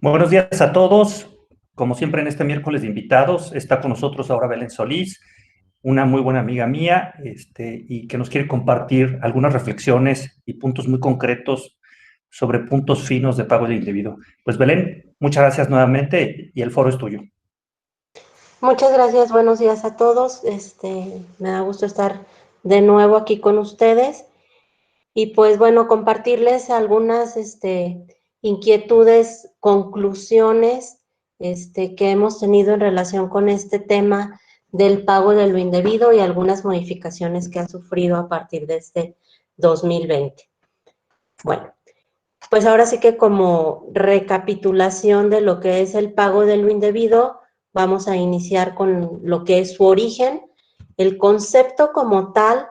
Buenos días a todos. Como siempre en este miércoles de invitados, está con nosotros ahora Belén Solís, una muy buena amiga mía, y que nos quiere compartir algunas reflexiones y puntos muy concretos sobre puntos finos de pago de individuo. Pues Belén, muchas gracias nuevamente y el foro es tuyo. Muchas gracias, buenos días a todos. Me da gusto estar de nuevo aquí con ustedes y pues bueno, compartirles algunas inquietudes, conclusiones que hemos tenido en relación con este tema del pago de lo indebido y algunas modificaciones que ha sufrido a partir de este 2020. Bueno, pues ahora sí que como recapitulación de lo que es el pago de lo indebido, vamos a iniciar con lo que es su origen. El concepto como tal,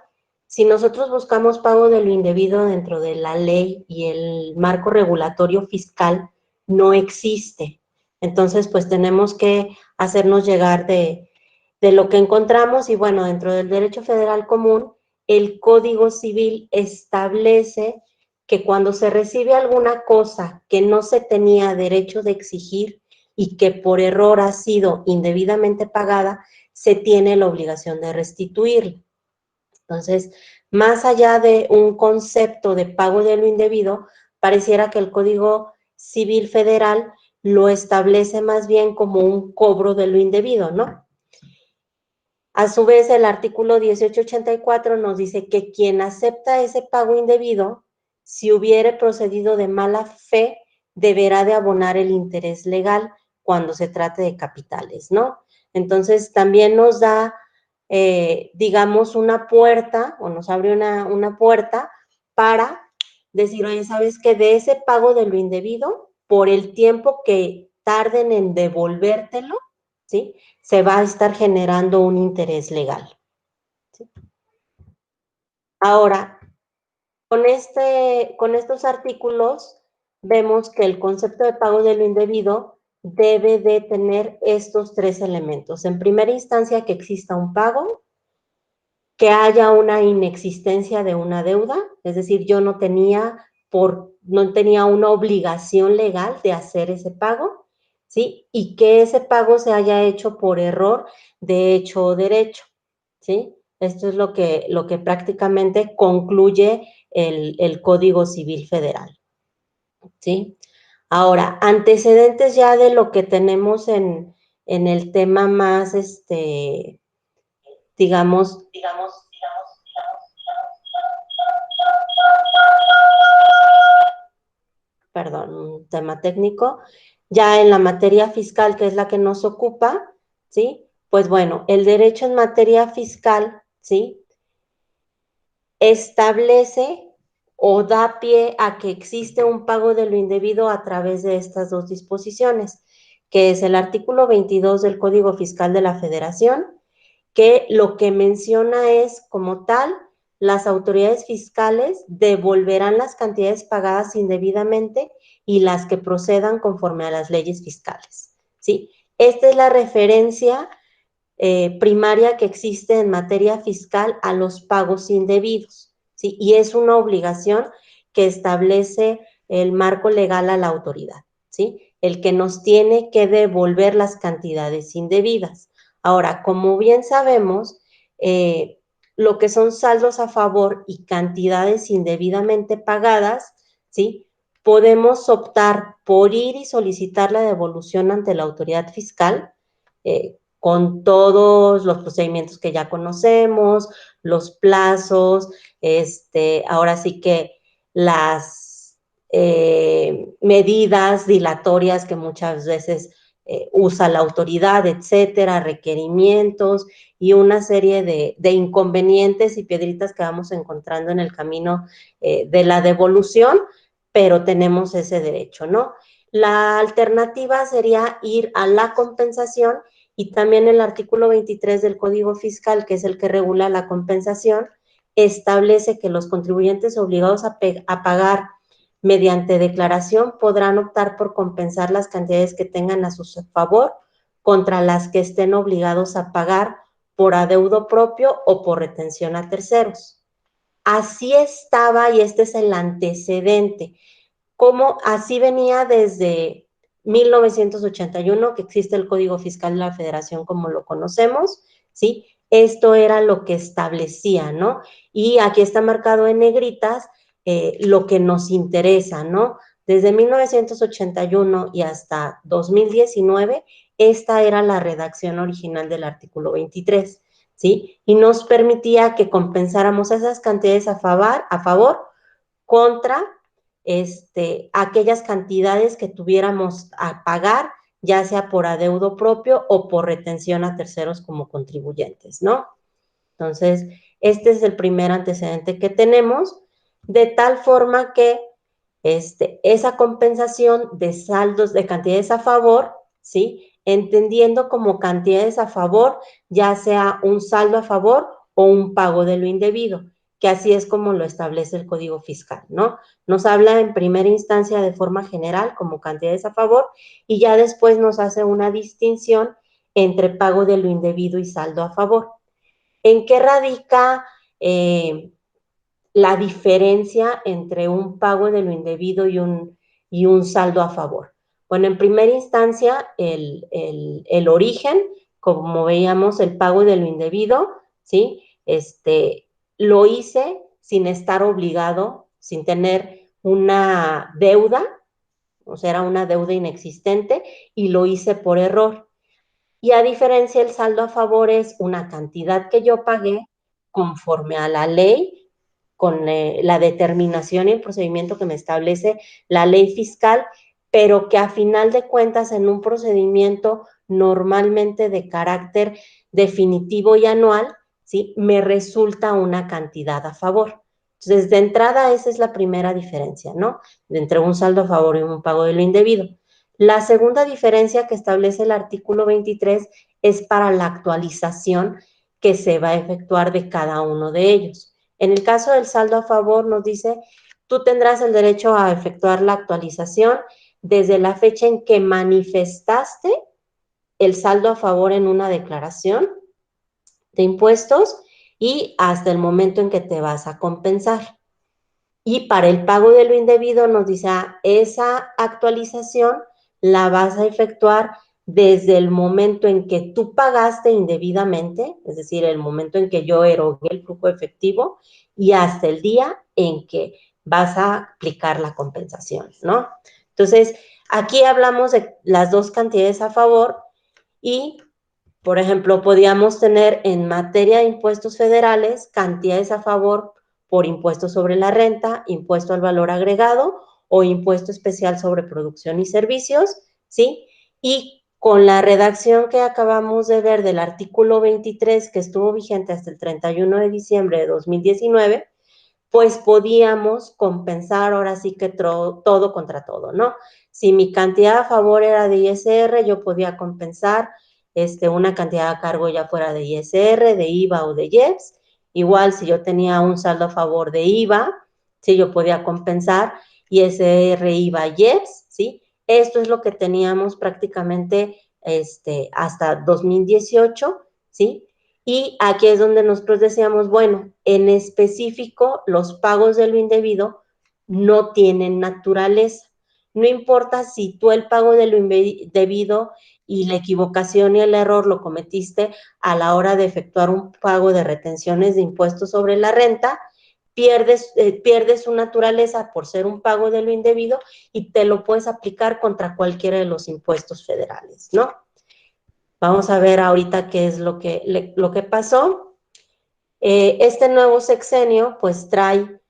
si nosotros buscamos pago de lo indebido dentro de la ley y el marco regulatorio fiscal, no existe. Entonces, pues tenemos que hacernos llegar de lo que encontramos y bueno, dentro del derecho federal común, el Código Civil establece que cuando se recibe alguna cosa que no se tenía derecho de exigir y que por error ha sido indebidamente pagada, se tiene la obligación de restituirla. Entonces, más allá de un concepto de pago de lo indebido, pareciera que el Código Civil Federal lo establece más bien como un cobro de lo indebido, ¿no? A su vez, el artículo 1884 nos dice que quien acepta ese pago indebido, si hubiere procedido de mala fe, deberá de abonar el interés legal cuando se trate de capitales, ¿no? Entonces, también nos da, digamos, una puerta, o nos abre una puerta para decir, oye, ¿sabes qué? De ese pago de lo indebido, por el tiempo que tarden en devolvértelo, ¿sí? Se va a estar generando un interés legal, ¿sí? Ahora, con estos artículos vemos que el concepto de pago de lo indebido debe de tener estos tres elementos. En primera instancia, que exista un pago, que haya una inexistencia de una deuda, es decir, yo no tenía una obligación legal de hacer ese pago, ¿sí? Y que ese pago se haya hecho por error de hecho o derecho, ¿sí? Esto es lo que prácticamente concluye el Código Civil Federal, ¿sí? Ahora, antecedentes ya de lo que tenemos en el tema más, digamos, perdón, un tema técnico, ya en la materia fiscal, que es la que nos ocupa, ¿sí? Pues bueno, el derecho en materia fiscal, ¿sí? Establece o da pie a que existe un pago de lo indebido a través de estas dos disposiciones, que es el artículo 22 del Código Fiscal de la Federación, que lo que menciona es, como tal, las autoridades fiscales devolverán las cantidades pagadas indebidamente y las que procedan conforme a las leyes fiscales, ¿sí? Esta es la referencia primaria que existe en materia fiscal a los pagos indebidos, ¿sí? Y es una obligación que establece el marco legal a la autoridad, ¿sí? El que nos tiene que devolver las cantidades indebidas. Ahora, como bien sabemos, lo que son saldos a favor y cantidades indebidamente pagadas, ¿sí? Podemos optar por ir y solicitar la devolución ante la autoridad fiscal, con todos los procedimientos que ya conocemos, los plazos, ahora sí que las medidas dilatorias que muchas veces usa la autoridad, etcétera, requerimientos y una serie de inconvenientes y piedritas que vamos encontrando en el camino de la devolución, pero tenemos ese derecho, ¿no? La alternativa sería ir a la compensación y también el artículo 23 del Código Fiscal, que es el que regula la compensación, establece que los contribuyentes obligados a pagar mediante declaración podrán optar por compensar las cantidades que tengan a su favor contra las que estén obligados a pagar por adeudo propio o por retención a terceros. Así estaba y este es el antecedente. Como así venía desde 1981, que existe el Código Fiscal de la Federación como lo conocemos, ¿sí? Esto era lo que establecía, ¿no? Y aquí está marcado en negritas lo que nos interesa, ¿no? Desde 1981 y hasta 2019, esta era la redacción original del artículo 23, ¿sí? Y nos permitía que compensáramos esas cantidades a favor contra aquellas cantidades que tuviéramos a pagar, ya sea por adeudo propio o por retención a terceros como contribuyentes, ¿no? Entonces, este es el primer antecedente que tenemos, de tal forma que esa compensación de saldos de cantidades a favor, ¿sí? Entendiendo como cantidades a favor, ya sea un saldo a favor o un pago de lo indebido, que así es como lo establece el Código Fiscal, ¿no? Nos habla en primera instancia de forma general como cantidades a favor y ya después nos hace una distinción entre pago de lo indebido y saldo a favor. ¿En qué radica la diferencia entre un pago de lo indebido y un saldo a favor? Bueno, en primera instancia, el origen, como veíamos, el pago de lo indebido, ¿sí? Lo hice sin estar obligado, sin tener una deuda, o sea, era una deuda inexistente, y lo hice por error. Y a diferencia, el saldo a favor es una cantidad que yo pagué conforme a la ley, con la determinación y el procedimiento que me establece la ley fiscal, pero que a final de cuentas en un procedimiento normalmente de carácter definitivo y anual, ¿sí? Me resulta una cantidad a favor. Entonces, de entrada, esa es la primera diferencia, ¿no? Entre un saldo a favor y un pago de lo indebido. La segunda diferencia que establece el artículo 23 es para la actualización que se va a efectuar de cada uno de ellos. En el caso del saldo a favor nos dice, tú tendrás el derecho a efectuar la actualización desde la fecha en que manifestaste el saldo a favor en una declaración de impuestos y hasta el momento en que te vas a compensar. Y para el pago de lo indebido nos dice, esa actualización la vas a efectuar desde el momento en que tú pagaste indebidamente, es decir, el momento en que yo erogué el flujo efectivo y hasta el día en que vas a aplicar la compensación, ¿no? Entonces, aquí hablamos de las dos cantidades a favor y, por ejemplo, podíamos tener en materia de impuestos federales cantidades a favor por impuesto sobre la renta, impuesto al valor agregado o impuesto especial sobre producción y servicios, ¿sí? Y con la redacción que acabamos de ver del artículo 23, que estuvo vigente hasta el 31 de diciembre de 2019, pues podíamos compensar ahora sí que todo contra todo, ¿no? Si mi cantidad a favor era de ISR, yo podía compensar una cantidad a cargo ya fuera de ISR, de IVA o de IEPS. Igual, si yo tenía un saldo a favor de IVA, sí, yo podía compensar ISR, IVA, IEPS, ¿sí? Esto es lo que teníamos prácticamente hasta 2018, ¿sí? Y aquí es donde nosotros decíamos, bueno, en específico, los pagos de lo indebido no tienen naturaleza. No importa si tú el pago de lo indebido y la equivocación y el error lo cometiste a la hora de efectuar un pago de retenciones de impuestos sobre la renta, pierdes su naturaleza por ser un pago de lo indebido y te lo puedes aplicar contra cualquiera de los impuestos federales, ¿no? Vamos a ver ahorita qué es lo que pasó. Este nuevo sexenio pues trae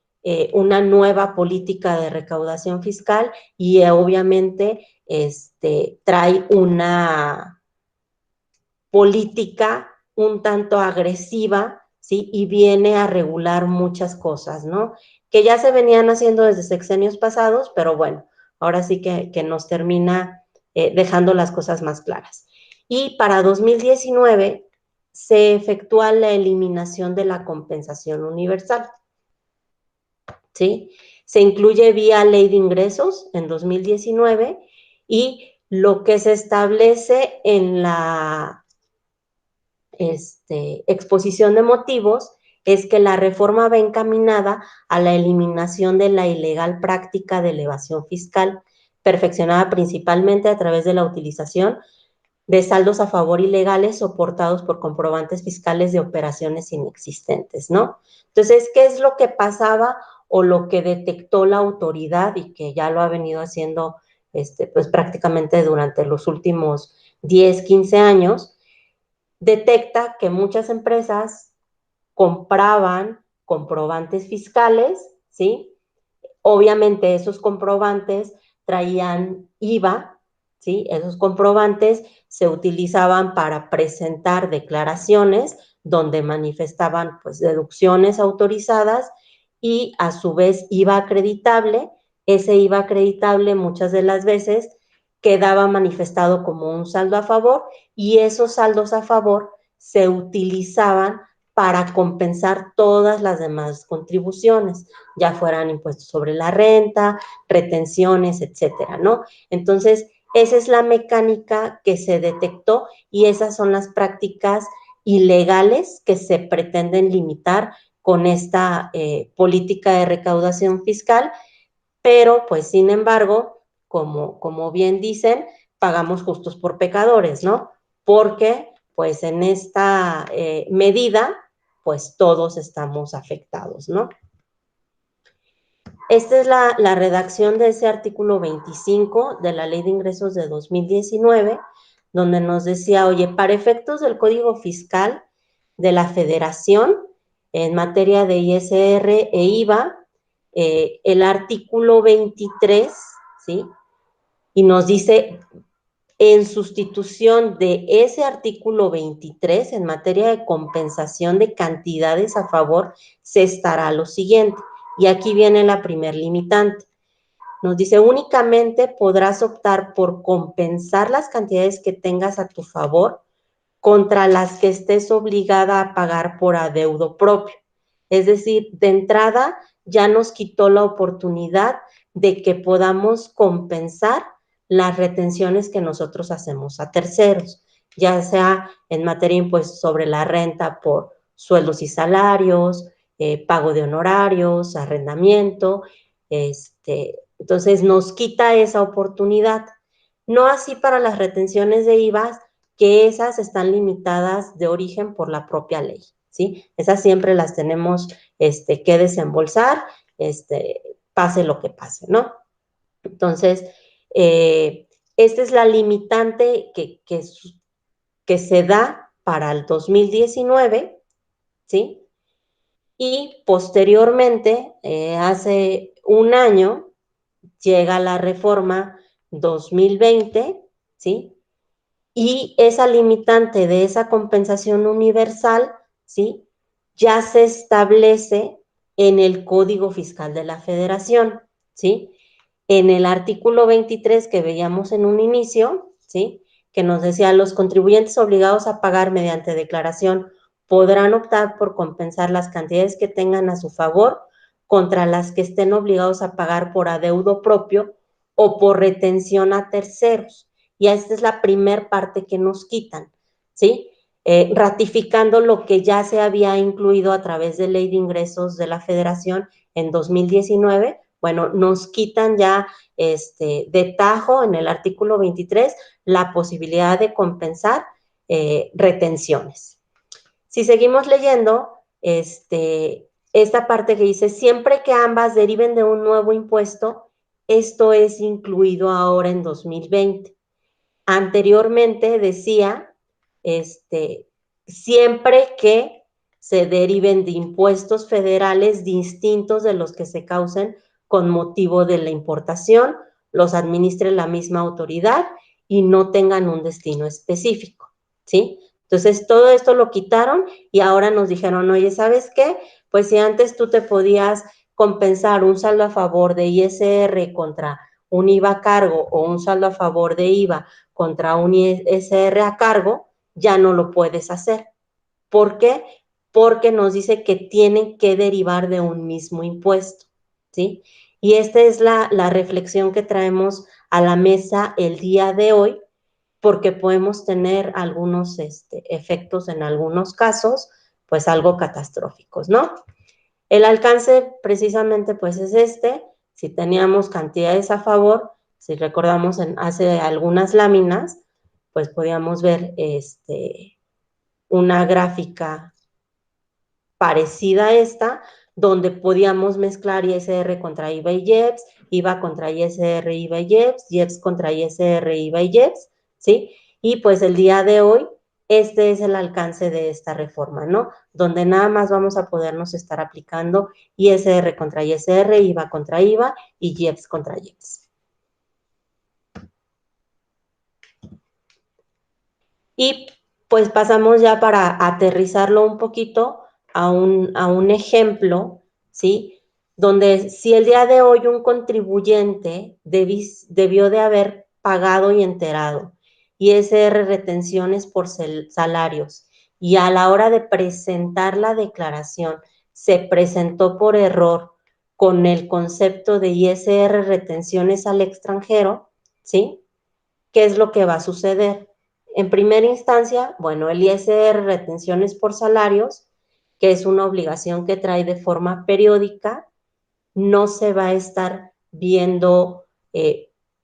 una nueva política de recaudación fiscal y obviamente trae una política un tanto agresiva, ¿sí? Y viene a regular muchas cosas, ¿no? Que ya se venían haciendo desde sexenios pasados, pero bueno, ahora sí que nos termina dejando las cosas más claras. Y para 2019 se efectúa la eliminación de la compensación universal, ¿sí? Se incluye vía ley de ingresos en 2019 y lo que se establece en la exposición de motivos es que la reforma va encaminada a la eliminación de la ilegal práctica de elevación fiscal perfeccionada principalmente a través de la utilización de saldos a favor ilegales soportados por comprobantes fiscales de operaciones inexistentes, ¿no? Entonces, ¿qué es lo que pasaba o lo que detectó la autoridad y que ya lo ha venido haciendo pues prácticamente durante los últimos 10, 15 años? Detecta que muchas empresas compraban comprobantes fiscales, ¿sí? Obviamente esos comprobantes traían IVA, ¿sí? Esos comprobantes se utilizaban para presentar declaraciones donde manifestaban pues deducciones autorizadas y a su vez IVA acreditable. Ese IVA acreditable muchas de las veces quedaba manifestado como un saldo a favor y esos saldos a favor se utilizaban para compensar todas las demás contribuciones, ya fueran impuestos sobre la renta, retenciones, etcétera, ¿no? Entonces, esa es la mecánica que se detectó y esas son las prácticas ilegales que se pretenden limitar con esta política de recaudación fiscal, pero pues sin embargo, como bien dicen, pagamos justos por pecadores, ¿no? Porque pues en esta medida, pues todos estamos afectados, ¿no? Esta es la redacción de ese artículo 25 de la Ley de Ingresos de 2019, donde nos decía, oye, para efectos del Código Fiscal de la Federación, en materia de ISR e IVA, el artículo 23, ¿sí? Y nos dice, en sustitución de ese artículo 23, en materia de compensación de cantidades a favor, se estará lo siguiente. Y aquí viene la primer limitante. Nos dice, únicamente podrás optar por compensar las cantidades que tengas a tu favor contra las que estés obligada a pagar por adeudo propio. Es decir, de entrada ya nos quitó la oportunidad de que podamos compensar las retenciones que nosotros hacemos a terceros, ya sea en materia de impuestos sobre la renta por sueldos y salarios, pago de honorarios, arrendamiento, entonces nos quita esa oportunidad. No así para las retenciones de IVA, que esas están limitadas de origen por la propia ley, ¿sí? Esas siempre las tenemos que desembolsar, pase lo que pase, ¿no? Entonces, esta es la limitante que se da para el 2019, ¿sí? Y posteriormente, hace un año, llega la reforma 2020, ¿sí? Y esa limitante de esa compensación universal, ¿sí? Ya se establece en el Código Fiscal de la Federación, ¿sí? En el artículo 23 que veíamos en un inicio, ¿sí? Que nos decía, los contribuyentes obligados a pagar mediante declaración podrán optar por compensar las cantidades que tengan a su favor contra las que estén obligados a pagar por adeudo propio o por retención a terceros. Y esta es la primer parte que nos quitan, ¿sí? Ratificando lo que ya se había incluido a través de Ley de Ingresos de la Federación en 2019, bueno, nos quitan ya de tajo en el artículo 23 la posibilidad de compensar retenciones. Si seguimos leyendo, esta parte que dice, siempre que ambas deriven de un nuevo impuesto, esto es incluido ahora en 2020. Anteriormente decía, siempre que se deriven de impuestos federales distintos de los que se causen con motivo de la importación, los administre la misma autoridad y no tengan un destino específico, ¿sí? Entonces, todo esto lo quitaron y ahora nos dijeron, oye, ¿sabes qué? Pues si antes tú te podías compensar un saldo a favor de ISR contra un IVA a cargo o un saldo a favor de IVA contra un ISR a cargo, ya no lo puedes hacer. ¿Por qué? Porque nos dice que tienen que derivar de un mismo impuesto, ¿sí? Y esta es la reflexión que traemos a la mesa el día de hoy, porque podemos tener algunos efectos en algunos casos, pues algo catastróficos, ¿no? El alcance precisamente pues es si teníamos cantidades a favor, Si recordamos hace algunas láminas, pues podíamos ver una gráfica parecida a esta, donde podíamos mezclar ISR contra IVA y IEPS, IVA contra ISR, IVA y IEPS, IEPS contra ISR, IVA y IEPS, ¿sí? Y pues el día de hoy, este es el alcance de esta reforma, ¿no? Donde nada más vamos a podernos estar aplicando ISR contra ISR, IVA contra IVA y IEPS contra IEPS. Y pues pasamos ya para aterrizarlo un poquito a un ejemplo, ¿sí? Donde si el día de hoy un contribuyente debió de haber pagado y enterado ISR retenciones por salarios y a la hora de presentar la declaración se presentó por error con el concepto de ISR retenciones al extranjero, ¿sí? ¿Qué es lo que va a suceder? En primera instancia, bueno, el ISR retenciones por salarios, que es una obligación que trae de forma periódica, no se va a estar viendo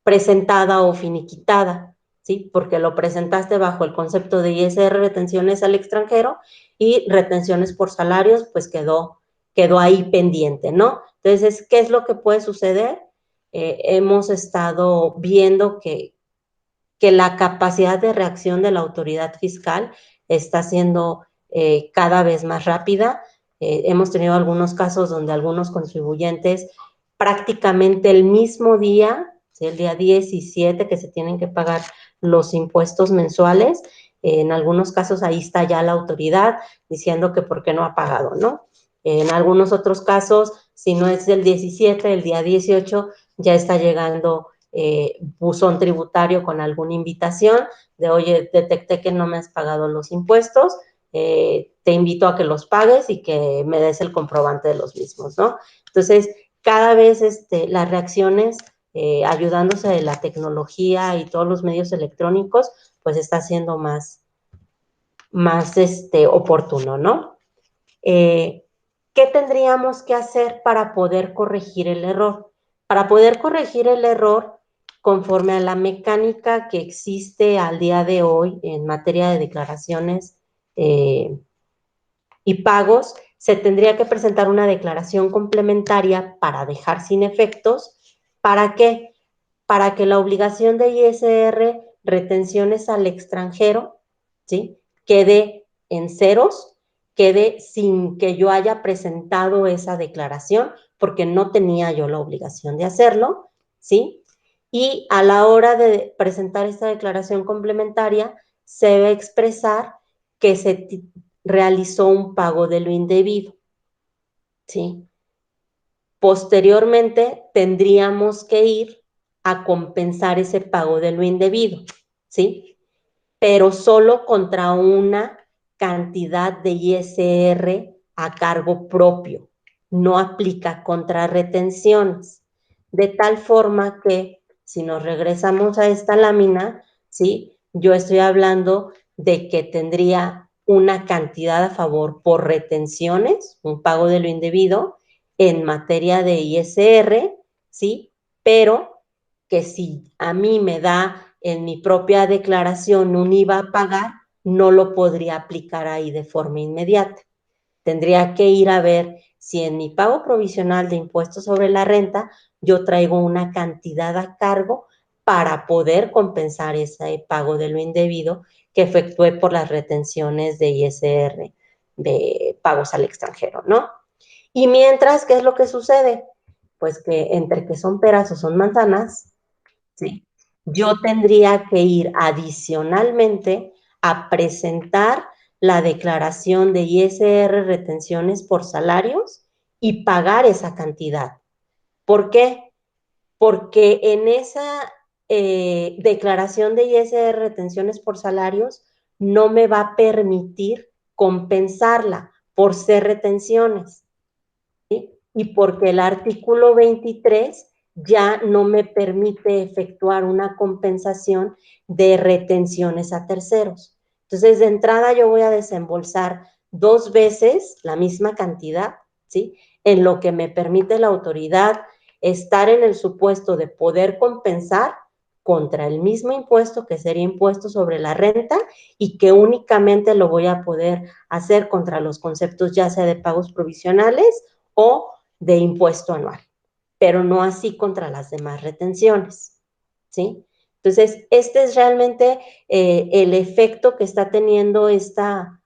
presentada o finiquitada, ¿sí? Porque lo presentaste bajo el concepto de ISR retenciones al extranjero y retenciones por salarios, pues quedó ahí pendiente, ¿no? Entonces, ¿qué es lo que puede suceder? Hemos estado viendo que la capacidad de reacción de la autoridad fiscal está siendo cada vez más rápida. Hemos tenido algunos casos donde algunos contribuyentes prácticamente el mismo día, ¿sí? El día 17 que se tienen que pagar los impuestos mensuales, en algunos casos ahí está ya la autoridad diciendo que por qué no ha pagado, ¿no? En algunos otros casos, si no es el 17, el día 18 ya está llegando buzón tributario con alguna invitación de, oye, detecté que no me has pagado los impuestos, te invito a que los pagues y que me des el comprobante de los mismos, ¿no? Entonces, cada vez las reacciones, ayudándose de la tecnología y todos los medios electrónicos, pues está siendo más oportuno, ¿no? ¿Qué tendríamos que hacer para poder corregir el error? Para poder corregir el error, conforme a la mecánica que existe al día de hoy en materia de declaraciones y pagos, se tendría que presentar una declaración complementaria para dejar sin efectos. ¿Para qué? Para que la obligación de ISR, retenciones al extranjero, ¿sí? Quede en ceros, quede sin que yo haya presentado esa declaración, porque no tenía yo la obligación de hacerlo, ¿sí? Y a la hora de presentar esta declaración complementaria, se debe expresar que se realizó un pago de lo indebido, ¿sí? Posteriormente, tendríamos que ir a compensar ese pago de lo indebido, ¿sí? Pero solo contra una cantidad de ISR a cargo propio. No aplica contra retenciones. De tal forma que, si nos regresamos a esta lámina, ¿sí? Yo estoy hablando de que tendría una cantidad a favor por retenciones, un pago de lo indebido, en materia de ISR, ¿sí? Pero que si a mí me da en mi propia declaración un IVA a pagar, no lo podría aplicar ahí de forma inmediata. Tendría que ir a ver si en mi pago provisional de impuestos sobre la renta yo traigo una cantidad a cargo para poder compensar ese pago de lo indebido que efectué por las retenciones de ISR de pagos al extranjero, ¿no? Y mientras, ¿qué es lo que sucede? Pues que entre que son peras o son manzanas, ¿sí? Yo tendría que ir adicionalmente a presentar la declaración de ISR retenciones por salarios y pagar esa cantidad. ¿Por qué? Porque en esa declaración de ISR retenciones por salarios no me va a permitir compensarla por ser retenciones, ¿sí? Y porque el artículo 23 ya no me permite efectuar una compensación de retenciones a terceros. Entonces, de entrada yo voy a desembolsar 2 veces la misma cantidad, ¿sí? En lo que me permite la autoridad estar en el supuesto de poder compensar contra el mismo impuesto que sería impuesto sobre la renta y que únicamente lo voy a poder hacer contra los conceptos ya sea de pagos provisionales o de impuesto anual, pero no así contra las demás retenciones, ¿sí? Entonces, este es realmente el efecto que está teniendo esta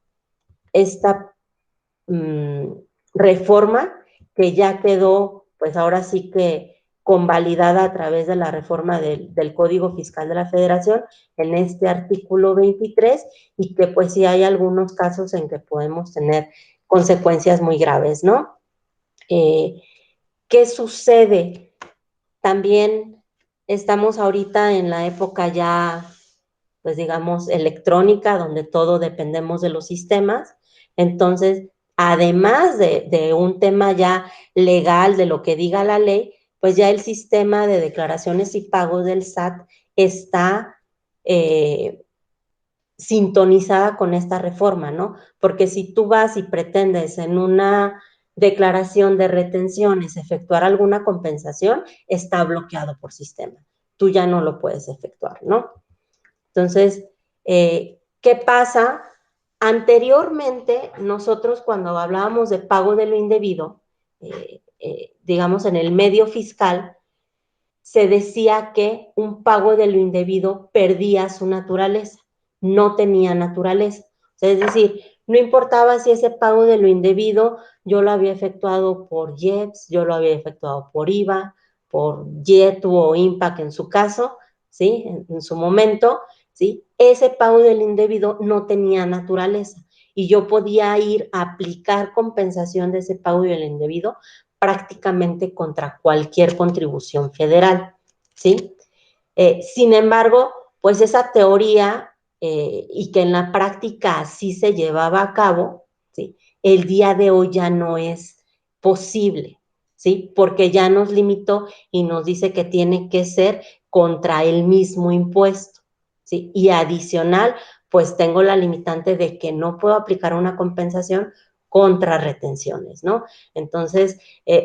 reforma, que ya quedó, pues ahora sí que convalidada a través de la reforma del Código Fiscal de la Federación en este artículo 23 y que pues sí hay algunos casos en que podemos tener consecuencias muy graves, ¿no? ¿Qué sucede? También estamos ahorita en la época ya, pues digamos, electrónica, donde todo dependemos de los sistemas. Entonces, además de un tema ya legal, de lo que diga la ley, pues ya el sistema de declaraciones y pagos del SAT está sintonizada con esta reforma, ¿no? Porque si tú vas y pretendes en una declaración de retenciones efectuar alguna compensación, está bloqueado por sistema. Tú ya no lo puedes efectuar, ¿no? Entonces, ¿qué pasa? Anteriormente, nosotros cuando hablábamos de pago de lo indebido, digamos en el medio fiscal, se decía que un pago de lo indebido perdía su naturaleza, no tenía naturaleza. O sea, es decir, no importaba si ese pago de lo indebido yo lo había efectuado por IEPS, yo lo había efectuado por IVA, por YETU o IMPAC en su caso, ¿sí? En su momento, ¿sí? Ese pago del indebido no tenía naturaleza y yo podía ir a aplicar compensación de ese pago del indebido prácticamente contra cualquier contribución federal, ¿sí? Sin embargo, pues esa teoría y que en la práctica así se llevaba a cabo, ¿sí? El día de hoy ya no es posible, ¿sí? Porque ya nos limitó y nos dice que tiene que ser contra el mismo impuesto, ¿sí? Y adicional, pues tengo la limitante de que no puedo aplicar una compensación contra retenciones, ¿no? Entonces,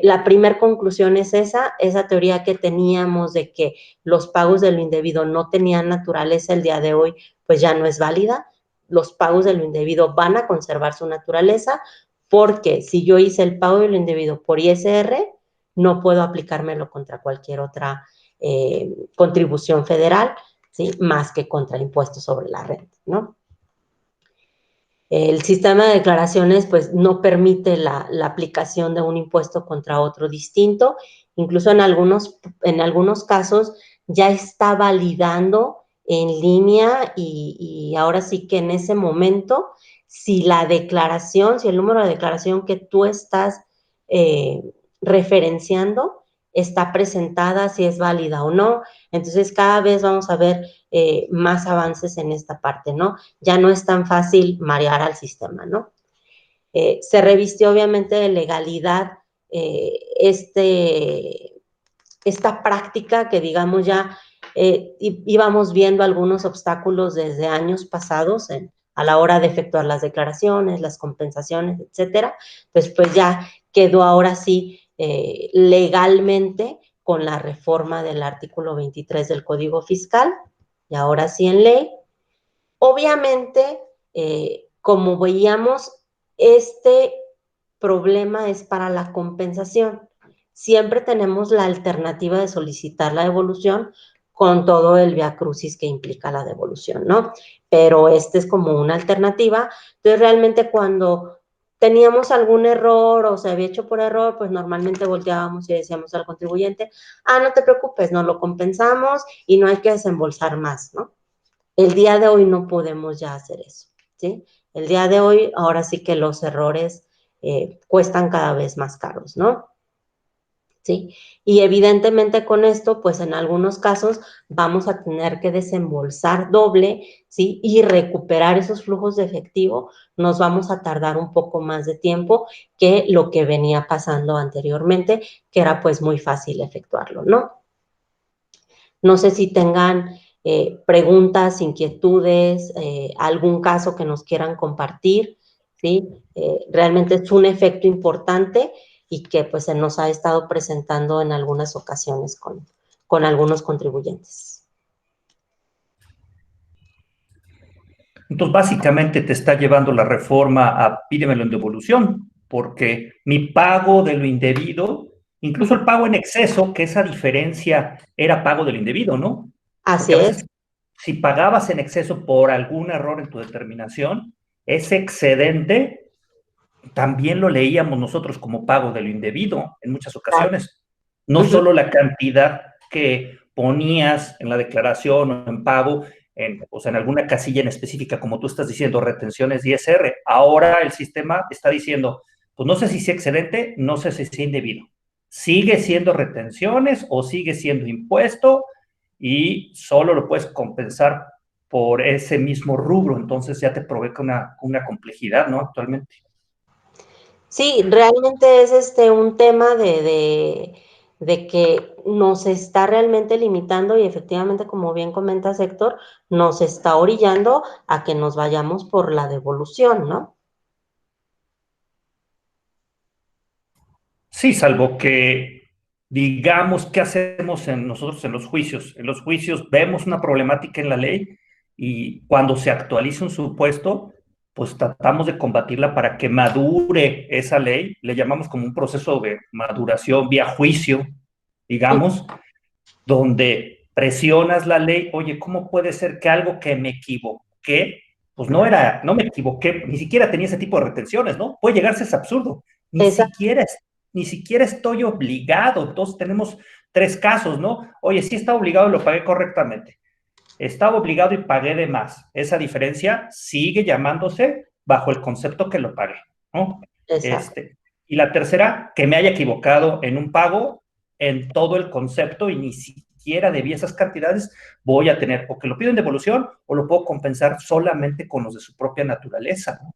la primera conclusión es esa teoría que teníamos de que los pagos de lo indebido no tenían naturaleza el día de hoy, pues ya no es válida. Los pagos de lo indebido van a conservar su naturaleza porque si yo hice el pago de lo indebido por ISR, no puedo aplicármelo contra cualquier otra contribución federal, ¿sí? Más que contra impuestos sobre la renta, ¿no? El sistema de declaraciones pues no permite la aplicación de un impuesto contra otro distinto, incluso en algunos casos ya está validando en línea y ahora sí que en ese momento, si la declaración, si el número de declaración que tú estás referenciando está presentada, si es válida o no. Entonces cada vez vamos a ver más avances en esta parte, ¿no? Ya no es tan fácil marear al sistema, ¿no? Se revistió obviamente de legalidad esta práctica que digamos ya íbamos viendo algunos obstáculos desde años pasados a la hora de efectuar las declaraciones, las compensaciones, etcétera. Pues ya quedó ahora sí legalmente con la reforma del artículo 23 del Código Fiscal y ahora sí en ley. Obviamente, como veíamos, este problema es para la compensación. Siempre tenemos la alternativa de solicitar la devolución con todo el viacrucis que implica la devolución, ¿no? Pero este es como una alternativa. Entonces, realmente cuando teníamos algún error o se había hecho por error, pues normalmente volteábamos y decíamos al contribuyente, no te preocupes, nos lo compensamos y no hay que desembolsar más, ¿no? El día de hoy no podemos ya hacer eso, ¿sí? El día de hoy, ahora sí que los errores cuestan cada vez más caros, ¿no? ¿Sí? Y evidentemente con esto, pues en algunos casos vamos a tener que desembolsar doble, ¿sí? Y recuperar esos flujos de efectivo, nos vamos a tardar un poco más de tiempo que lo que venía pasando anteriormente, que era pues muy fácil efectuarlo, ¿no? No sé si tengan preguntas, inquietudes, algún caso que nos quieran compartir, ¿sí? Realmente es un efecto importante y que pues se nos ha estado presentando en algunas ocasiones con algunos contribuyentes. Entonces, básicamente te está llevando la reforma a pídemelo en devolución, porque mi pago de lo indebido, incluso el pago en exceso, que esa diferencia era pago de lo indebido, ¿no? Así Porque a es. veces, si pagabas en exceso por algún error en tu determinación, ese excedente también lo leíamos nosotros como pago de lo indebido en muchas ocasiones. No solo la cantidad que ponías en la declaración o en pago, o sea, en alguna casilla en específica, como tú estás diciendo, retenciones ISR. Ahora el sistema está diciendo, pues no sé si es excedente, no sé si es indebido. Sigue siendo retenciones o sigue siendo impuesto y solo lo puedes compensar por ese mismo rubro. Entonces ya te provoca una complejidad, ¿no? Actualmente. Sí, realmente es un tema de que nos está realmente limitando y efectivamente, como bien comentas, Héctor, nos está orillando a que nos vayamos por la devolución, ¿no? Sí, salvo que digamos qué hacemos nosotros en los juicios. En los juicios vemos una problemática en la ley y cuando se actualiza un supuesto, pues tratamos de combatirla para que madure esa ley. Le llamamos como un proceso de maduración vía juicio, digamos, donde presionas la ley. Oye, ¿cómo puede ser que algo que me equivoqué, pues no me equivoqué, ni siquiera tenía ese tipo de retenciones, ¿no? Puede llegarse a ese absurdo. Esa, Ni siquiera estoy obligado. Entonces tenemos tres casos, ¿no? Oye, sí estaba obligado y lo pagué correctamente. Estaba obligado y pagué de más. Esa diferencia sigue llamándose bajo el concepto que lo pagué, ¿no? exacto. Y la tercera, que me haya equivocado en un pago en todo el concepto y ni siquiera debí esas cantidades, voy a tener o que lo pido en devolución o lo puedo compensar solamente con los de su propia naturaleza, ¿no?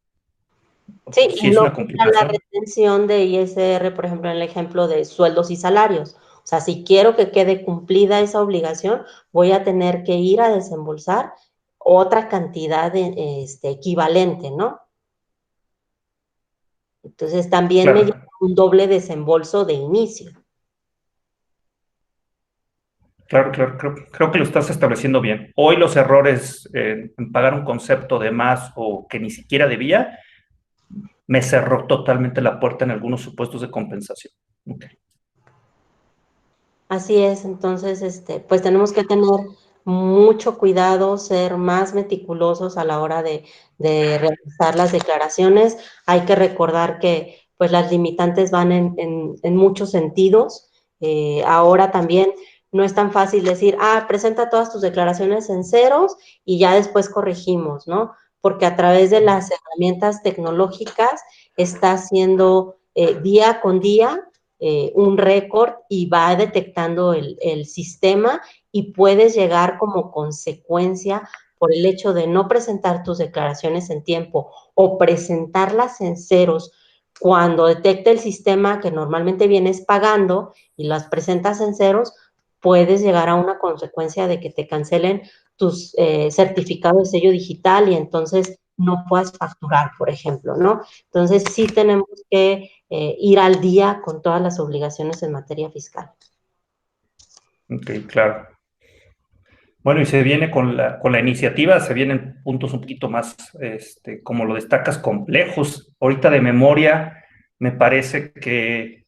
Sí, Sí y es no una quita la complicación. retención de ISR, por ejemplo, en el ejemplo de sueldos y salarios. O sea, si quiero que quede cumplida esa obligación, voy a tener que ir a desembolsar otra cantidad equivalente, ¿no? Entonces también me lleva Claro, un doble desembolso de inicio. claro, creo que lo estás estableciendo bien. Hoy los errores en pagar un concepto de más o que ni siquiera debía, me cerró totalmente la puerta en algunos supuestos de compensación. Okay. Así es, entonces, pues tenemos que tener mucho cuidado, ser más meticulosos a la hora de realizar las declaraciones. Hay que recordar que, pues, las limitantes van en muchos sentidos. Ahora también no es tan fácil decir, presenta todas tus declaraciones en ceros y ya después corregimos, ¿no? Porque a través de las herramientas tecnológicas está haciendo día con día un récord y va detectando el sistema y puedes llegar como consecuencia por el hecho de no presentar tus declaraciones en tiempo o presentarlas en ceros cuando detecte el sistema que normalmente vienes pagando y las presentas en ceros, puedes llegar a una consecuencia de que te cancelen tus certificados de sello digital y entonces no puedas facturar, por ejemplo, ¿no? Entonces sí tenemos que ir al día con todas las obligaciones en materia fiscal. Ok, claro. Bueno, y se viene con la iniciativa, se vienen puntos un poquito más, como lo destacas, complejos. Ahorita de memoria, me parece que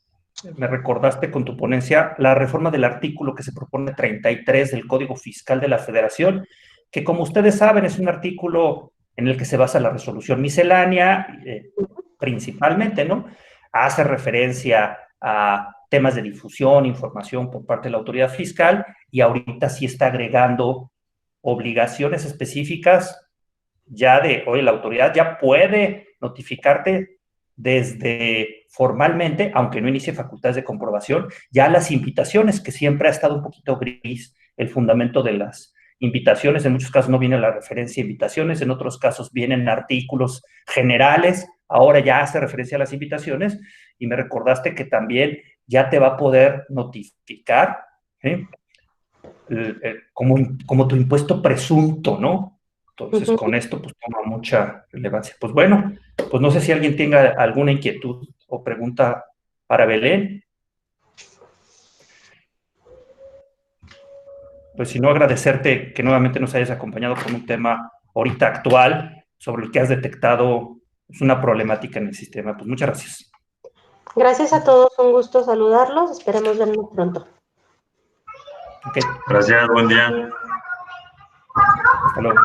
me recordaste con tu ponencia la reforma del artículo que se propone 33 del Código Fiscal de la Federación, que como ustedes saben es un artículo en el que se basa la resolución miscelánea, principalmente, ¿no? Hace referencia a temas de difusión, información por parte de la autoridad fiscal y ahorita sí está agregando obligaciones específicas ya de, oye, la autoridad ya puede notificarte desde formalmente, aunque no inicie facultades de comprobación, ya las invitaciones, que siempre ha estado un poquito gris el fundamento de las invitaciones. En muchos casos no viene la referencia a invitaciones, en otros casos vienen artículos generales, ahora ya hace referencia a las invitaciones, y me recordaste que también ya te va a poder notificar, ¿eh? Como tu impuesto presunto, ¿no? Entonces, Ujú. con esto, pues toma mucha relevancia. Pues bueno, pues no sé si alguien tenga alguna inquietud o pregunta para Belén. Pues si no, agradecerte que nuevamente nos hayas acompañado con un tema ahorita actual sobre el que has detectado una problemática en el sistema. Pues muchas gracias. Gracias a todos, un gusto saludarlos, esperemos vernos pronto. Okay. Gracias, buen día. Hasta luego.